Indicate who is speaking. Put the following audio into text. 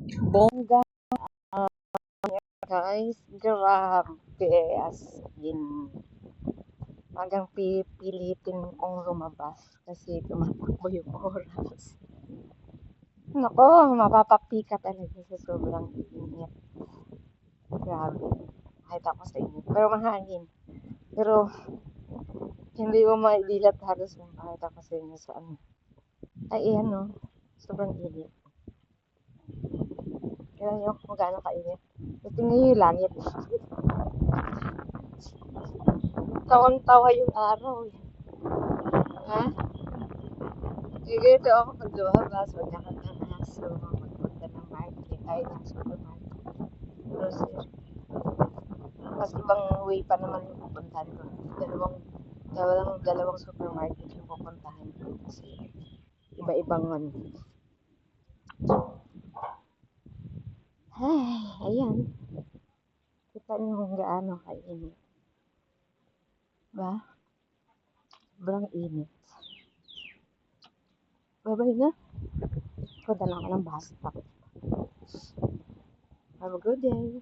Speaker 1: Bongga, guys, grabe, as in, hanggang pipilitin kong lumabas kasi tumatakbo yung oras. Nako, mapapapika talaga sa sobrang init. Grabe, kahit ako sa init. Pero mahangin. Pero, hindi mo maidilat halos yung kahit ako sa inyo sa ano. Ay, ano, sobrang init. Kaya nyo kung gaano kainit. Tingnan nyo yung langit. Tawang-tawa yung araw eh. Ha? Ganito ako pag lumabas, magkakad ng aso, magpunta ng market, ay ng supermarket, grocery. Mas ibang way pa naman yung pupuntahan ko. Dalawang supermarket yung pupuntahan ko kasi iba-ibang ano. Ay, ayan. Kita niyo kung gaano kainit. Ba? Sobrang init. Babay na. Punta na ako ng bus stop. Have a good day.